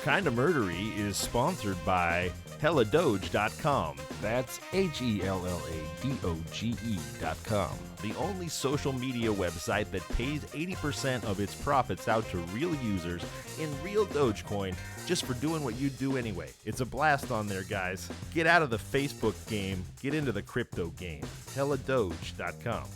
Kinda Murdery is sponsored by HellaDoge.com. That's HellaDoge.com. The only social media website that pays 80% of its profits out to real users in real Dogecoin just for doing what you do anyway. It's a blast on there, guys. Get out of the Facebook game. Get into the crypto game. HellaDoge.com.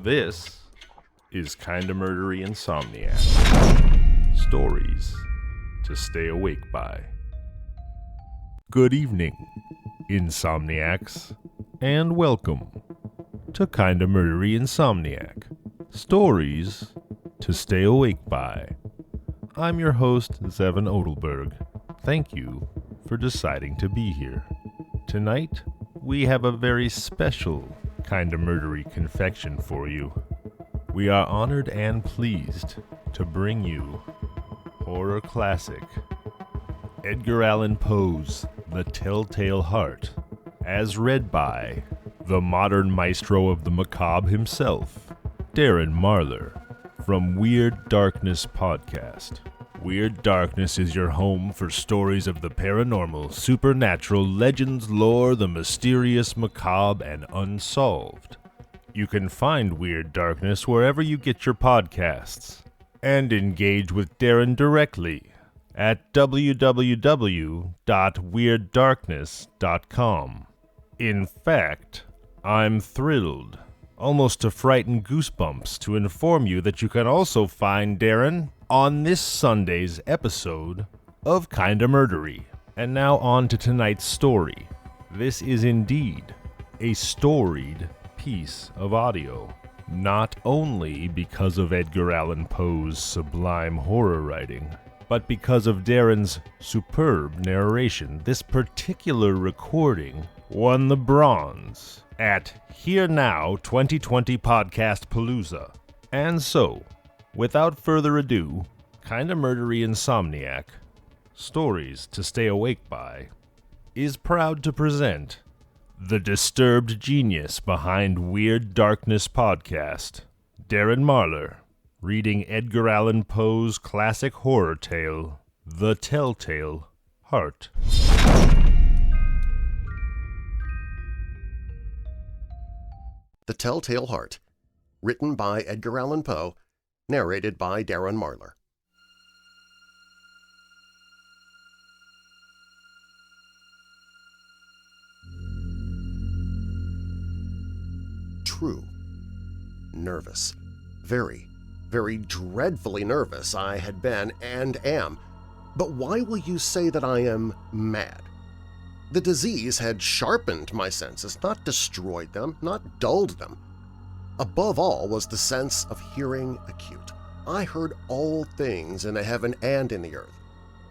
This is Kinda Murdery Insomniac. Stories to stay awake by. Good evening, Insomniacs, and welcome to Kinda Murdery Insomniac. Stories to stay awake by. I'm your host, Zevon Odelberg. Thank you for deciding to be here. Tonight, we have a very special Kinda Murdery confection for you. We are honored and pleased to bring you horror classic Edgar Allan Poe's The Telltale Heart, as read by the modern maestro of the macabre himself, Darren Marlar, from Weird Darkness Podcast. Weird Darkness is your home for stories of the paranormal, supernatural, legends, lore, the mysterious, macabre, and unsolved. You can find Weird Darkness wherever you get your podcasts, and engage with Darren directly at www.weirddarkness.com. In fact, I'm thrilled, almost to frighten goosebumps, to inform you that you can also find Darren on this Sunday's episode of Kinda Murdery. And now on to tonight's story. This is indeed a storied piece of audio, not only because of Edgar Allan Poe's sublime horror writing, but because of Darren's superb narration. This particular recording won the bronze at Here Now 2020 Podcast Palooza. And so, without further ado, Kinda Murdery Insomniac, Stories to Stay Awake By, is proud to present the disturbed genius behind Weird Darkness Podcast, Darren Marlar, reading Edgar Allan Poe's classic horror tale, The Telltale Heart. The Telltale Heart, written by Edgar Allan Poe, narrated by Darren Marlar. True. Nervous. Very, very dreadfully nervous I had been and am. But why will you say that I am mad? The disease had sharpened my senses, not destroyed them, not dulled them. Above all was the sense of hearing acute. I heard all things in the heaven and in the earth.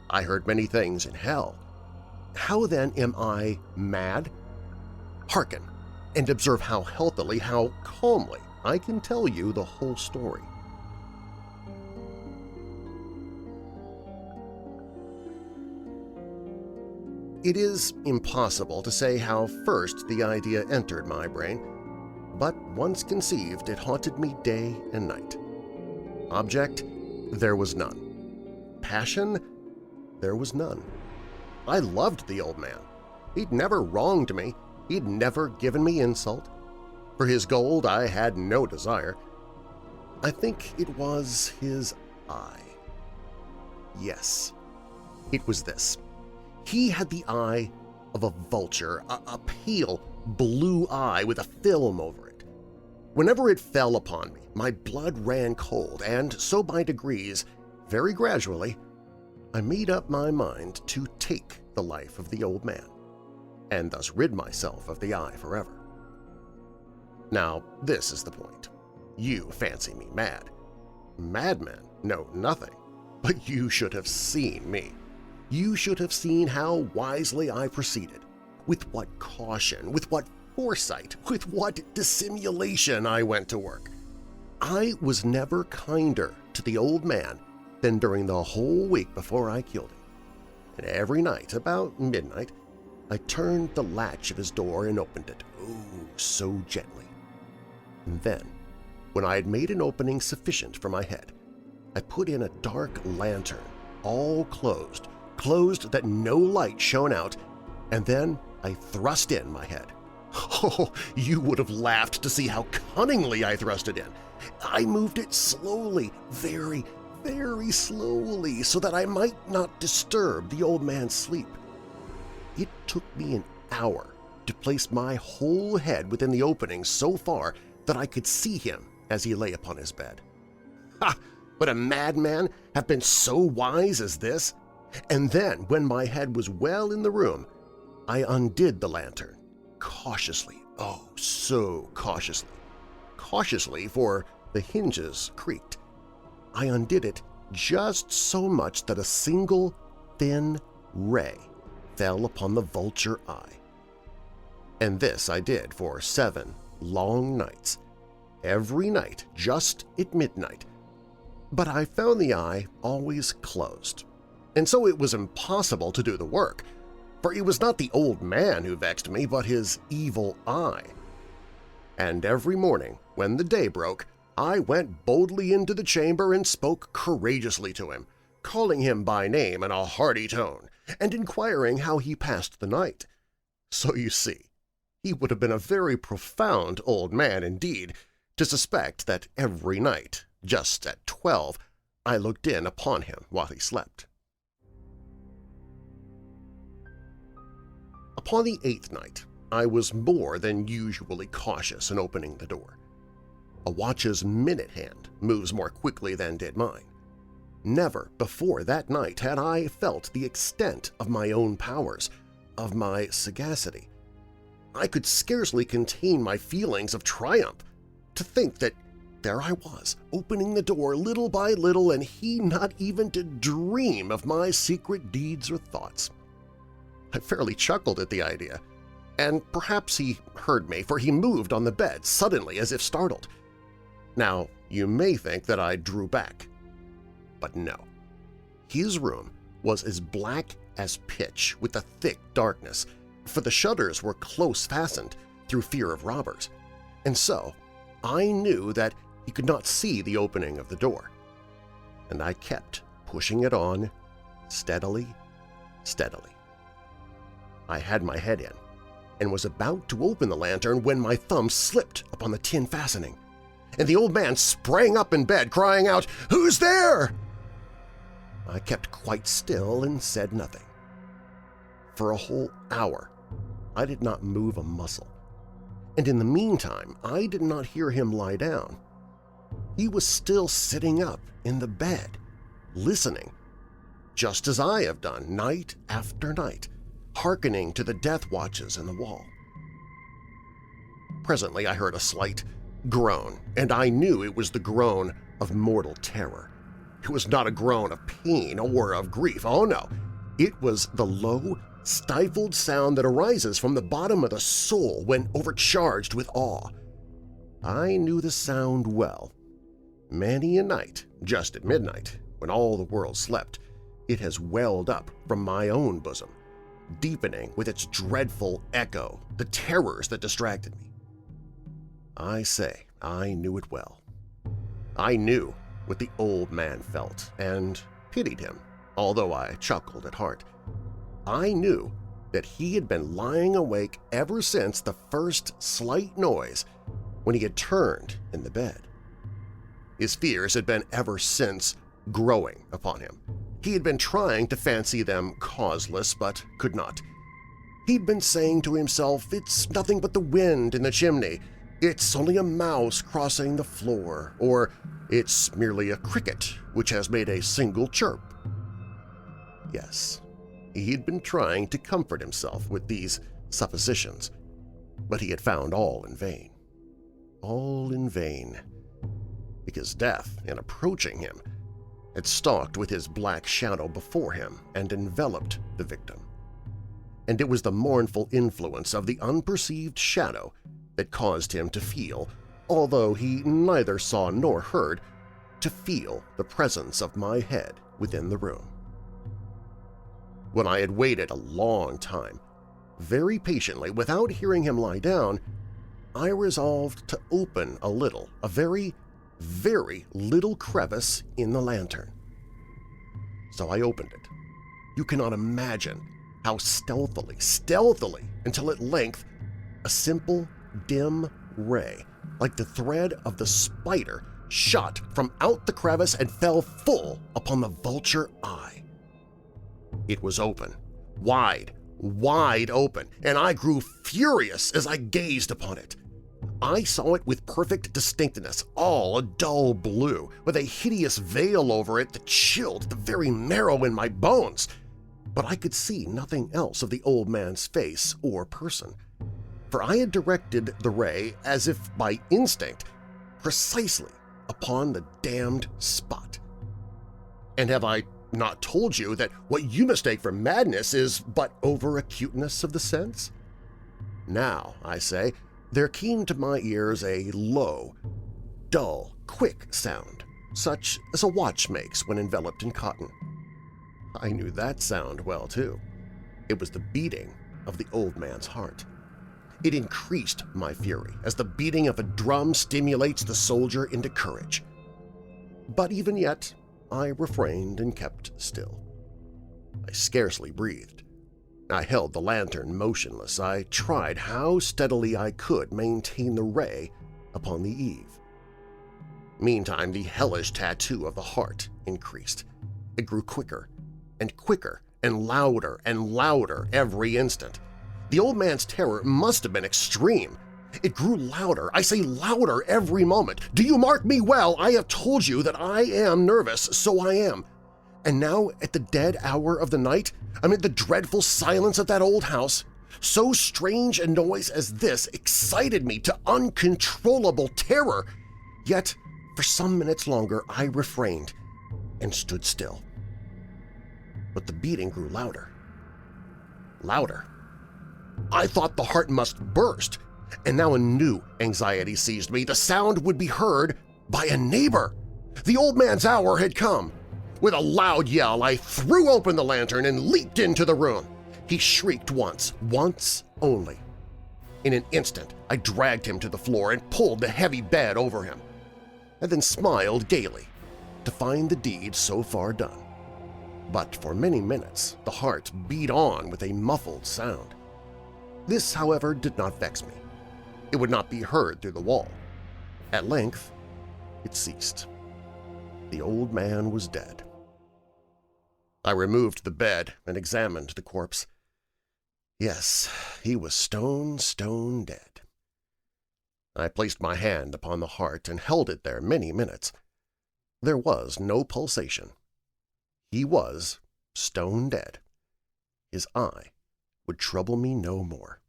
I heard many things in hell. How then am I mad? Hearken, and observe how healthily, how calmly I can tell you the whole story. It is impossible to say how first the idea entered my brain, but once conceived it haunted me day and night. Object? There was none. Passion? There was none. I loved the old man. He'd never wronged me. He'd never given me insult. For his gold I had no desire. I think it was his eye. Yes, it was this. He had the eye of a vulture, a pale blue eye with a film over it. Whenever it fell upon me, my blood ran cold, and so by degrees, very gradually, I made up my mind to take the life of the old man, and thus rid myself of the eye forever. Now, this is the point. You fancy me mad. Madmen know nothing, but you should have seen me. You should have seen how wisely I proceeded, with what caution, with what foresight, with what dissimulation I went to work. I was never kinder to the old man than during the whole week before I killed him. And every night, about midnight, I turned the latch of his door and opened it, oh, so gently. And then, when I had made an opening sufficient for my head, I put in a dark lantern, all closed that no light shone out, and then I thrust in my head. Oh, you would have laughed to see how cunningly I thrust it in. I moved it slowly, very, very slowly, so that I might not disturb the old man's sleep. It took me an hour to place my whole head within the opening so far that I could see him as he lay upon his bed. Ha! Would a madman have been so wise as this? And then, when my head was well in the room, I undid the lantern, cautiously, oh, so cautiously. Cautiously, for the hinges creaked. I undid it just so much that a single thin ray fell upon the vulture eye. And this I did for 7 long nights, every night just at midnight. But I found the eye always closed, and so it was impossible to do the work, for it was not the old man who vexed me, but his evil eye. And every morning, when the day broke, I went boldly into the chamber and spoke courageously to him, calling him by name in a hearty tone, and inquiring how he passed the night. So you see, he would have been a very profound old man indeed to suspect that every night, just at 12, I looked in upon him while he slept. Upon the 8th night, I was more than usually cautious in opening the door. A watch's minute hand moves more quickly than did mine. Never before that night had I felt the extent of my own powers, of my sagacity. I could scarcely contain my feelings of triumph to think that there I was, opening the door little by little, and he not even to dream of my secret deeds or thoughts. I fairly chuckled at the idea, and perhaps he heard me, for he moved on the bed suddenly as if startled. Now, you may think that I drew back, but no. His room was as black as pitch with a thick darkness, for the shutters were close fastened through fear of robbers, and so I knew that he could not see the opening of the door, and I kept pushing it on steadily, steadily. I had my head in and was about to open the lantern when my thumb slipped upon the tin fastening, and the old man sprang up in bed, crying out, "Who's there?" I kept quite still and said nothing. For a whole hour I did not move a muscle, and in the meantime I did not hear him lie down. He was still sitting up in the bed, listening, just as I have done night after night, hearkening to the death watches in the wall. Presently I heard a slight groan, and I knew it was the groan of mortal terror. It was not a groan of pain or of grief, oh no, it was the low, stifled sound that arises from the bottom of the soul when overcharged with awe. I knew the sound well. Many a night, just at midnight, when all the world slept, it has welled up from my own bosom, deepening with its dreadful echo the terrors that distracted me. I say I knew it well. I knew what the old man felt and pitied him, although I chuckled at heart. I knew that he had been lying awake ever since the first slight noise when he had turned in the bed. His fears had been ever since growing upon him. He had been trying to fancy them causeless, but could not. He'd been saying to himself, "It's nothing but the wind in the chimney. It's only a mouse crossing the floor," or "It's merely a cricket which has made a single chirp." Yes, he'd been trying to comfort himself with these suppositions, but he had found all in vain. All in vain, because death, in approaching him, had stalked with his black shadow before him and enveloped the victim. and it was the mournful influence of the unperceived shadow that caused him to feel, although he neither saw nor heard, to feel the presence of my head within the room. When I had waited a long time, very patiently, without hearing him lie down, I resolved to open a very, very little crevice in the lantern. So I opened it. You cannot imagine how stealthily, until at length a simple, dim ray, like the thread of the spider, shot from out the crevice and fell full upon the vulture eye. It was open, wide open, and I grew furious as I gazed upon it. I saw it with perfect distinctness, all a dull blue, with a hideous veil over it that chilled the very marrow in my bones. But I could see nothing else of the old man's face or person, for I had directed the ray, as if by instinct, precisely upon the damned spot. And have I not told you that what you mistake for madness is but over-acuteness of the sense? Now, I say, there came to my ears a low, dull, quick sound, such as a watch makes when enveloped in cotton. I knew that sound well, too. It was the beating of the old man's heart. It increased my fury, as the beating of a drum stimulates the soldier into courage. But even yet, I refrained and kept still. I scarcely breathed. I held the lantern motionless. I tried how steadily I could maintain the ray upon the eve. Meantime, the hellish tattoo of the heart increased. It grew quicker and louder every instant. The old man's terror must have been extreme. It grew louder, I say louder every moment. Do you mark me well? I have told you that I am nervous, so I am. And now, at the dead hour of the night, amid the dreadful silence of that old house, so strange a noise as this excited me to uncontrollable terror. Yet, for some minutes longer, I refrained and stood still. But the beating grew louder. I thought the heart must burst, and now a new anxiety seized me. The sound would be heard by a neighbor. The old man's hour had come. With a loud yell, I threw open the lantern and leaped into the room. He shrieked once only. In an instant, I dragged him to the floor and pulled the heavy bed over him. I then smiled gaily to find the deed so far done. But for many minutes the heart beat on with a muffled sound. This, however, did not vex me. It would not be heard through the wall. At length, it ceased. The old man was dead. I removed the bed and examined the corpse. Yes, he was stone dead. I placed my hand upon the heart and held it there many minutes. There was no pulsation. He was stone dead. His eye would trouble me no more.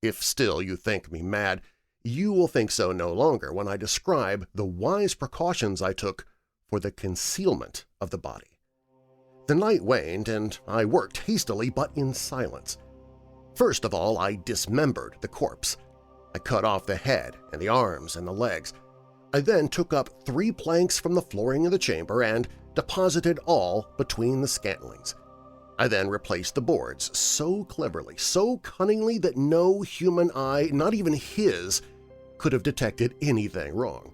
If still you think me mad, you will think so no longer when I describe the wise precautions I took for the concealment of the body. The night waned, and I worked hastily but in silence. First of all, I dismembered the corpse. I cut off the head and the arms and the legs. I then took up 3 planks from the flooring of the chamber and deposited all between the scantlings. I then replaced the boards so cleverly, so cunningly that no human eye, not even his, could have detected anything wrong.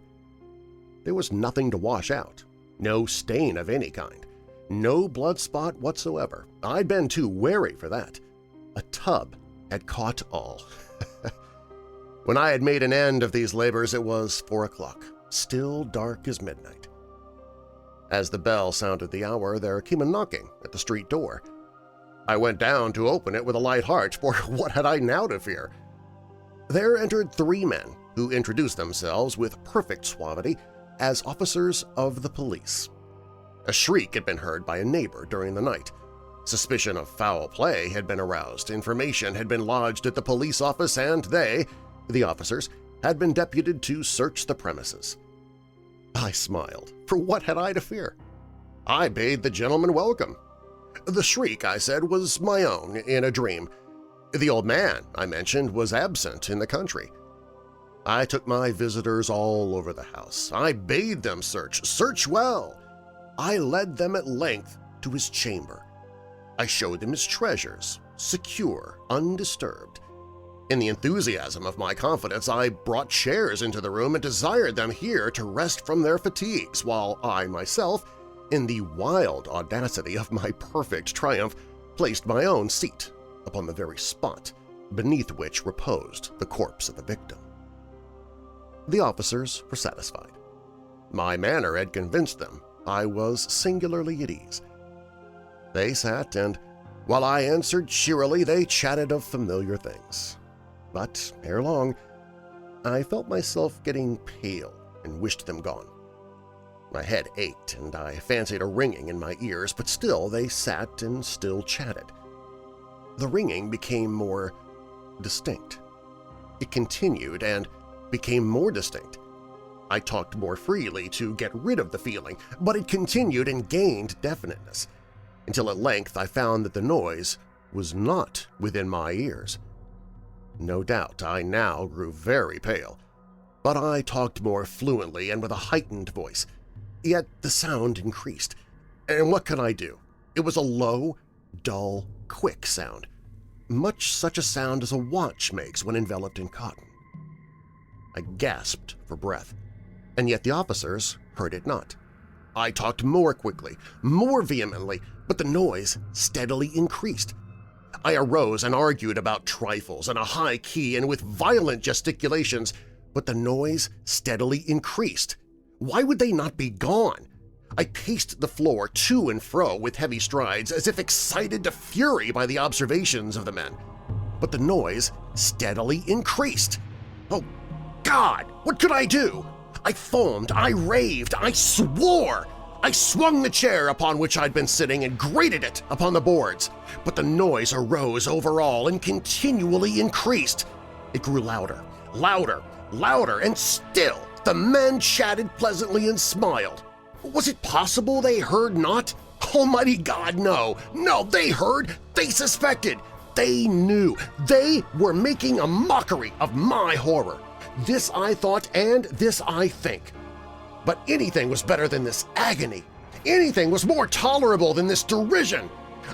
There was nothing to wash out, no stain of any kind, no blood spot whatsoever. I'd been too wary for that. A tub had caught all. When I had made an end of these labors, it was 4 o'clock, still dark as midnight. As the bell sounded the hour, there came a knocking at the street door. I went down to open it with a light heart, for what had I now to fear? There entered 3 men who introduced themselves with perfect suavity as officers of the police. A shriek had been heard by a neighbor during the night. Suspicion of foul play had been aroused, information had been lodged at the police office, and they, the officers, had been deputed to search the premises. I smiled, for what had I to fear? I bade the gentleman welcome. The shriek, I said, was my own in a dream. The old man, I mentioned, was absent in the country. I took my visitors all over the house. I bade them search well. I led them at length to his chamber. I showed them his treasures, secure, undisturbed. In the enthusiasm of my confidence, I brought chairs into the room and desired them here to rest from their fatigues, while I myself, in the wild audacity of my perfect triumph, placed my own seat upon the very spot beneath which reposed the corpse of the victim. The officers were satisfied. My manner had convinced them I was singularly at ease. They sat, and while I answered cheerily, they chatted of familiar things. But ere long, I felt myself getting pale and wished them gone. My head ached, and I fancied a ringing in my ears, but still they sat and still chatted. The ringing became more distinct. It continued and became more distinct. I talked more freely to get rid of the feeling, but it continued and gained definiteness, until at length I found that the noise was not within my ears. No doubt I now grew very pale, but I talked more fluently and with a heightened voice. Yet the sound increased, and what could I do? It was a low, dull, quick sound, much such a sound as a watch makes when enveloped in cotton. I gasped for breath, and yet the officers heard it not. I talked more quickly, more vehemently, but the noise steadily increased. I arose and argued about trifles in a high key and with violent gesticulations, but the noise steadily increased. Why would they not be gone? I paced the floor to and fro with heavy strides, as if excited to fury by the observations of the men. But the noise steadily increased. Oh, God! What could I do? I foamed, I raved, I swore! I swung the chair upon which I'd been sitting and grated it upon the boards, but the noise arose over all and continually increased. It grew louder, louder, louder, and still the men chatted pleasantly and smiled. Was it possible they heard not? Almighty God, no! No, they heard! They suspected! They knew! They were making a mockery of my horror! This I thought, and this I think. But anything was better than this agony. Anything was more tolerable than this derision.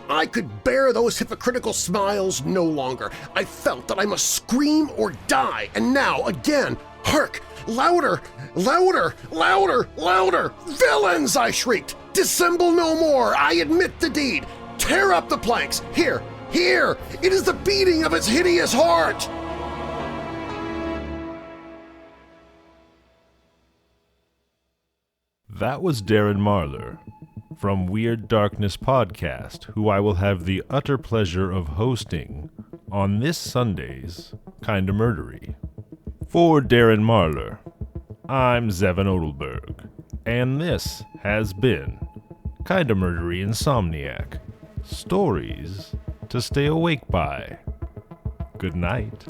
I could bear those hypocritical smiles no longer. I felt that I must scream or die, and now, again, hark! Louder! Louder! Louder! Louder! Villains! I shrieked. Dissemble no more! I admit the deed! Tear up the planks! Here! Here! It is the beating of its hideous heart! That was Darren Marlar from Weird Darkness Podcast, who I will have the utter pleasure of hosting on this Sunday's Kinda Murdery. For Darren Marlar, I'm Zevon Odelberg, and this has been Kinda Murdery Insomniac, stories to stay awake by. Good night.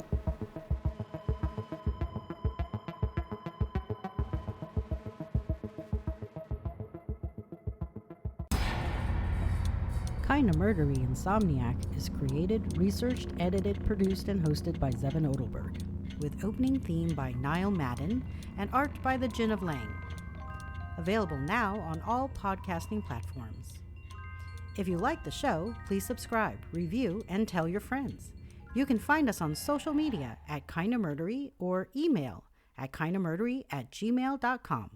Kinda Murdery Insomniac is created, researched, edited, produced, and hosted by Zevon Odelberg, with opening theme by Niall Madden and art by the Gin of Lang. Available now on all podcasting platforms. If you like the show, please subscribe, review, and tell your friends. You can find us on social media at Kinda Murdery or email at kindamurdery@gmail.com.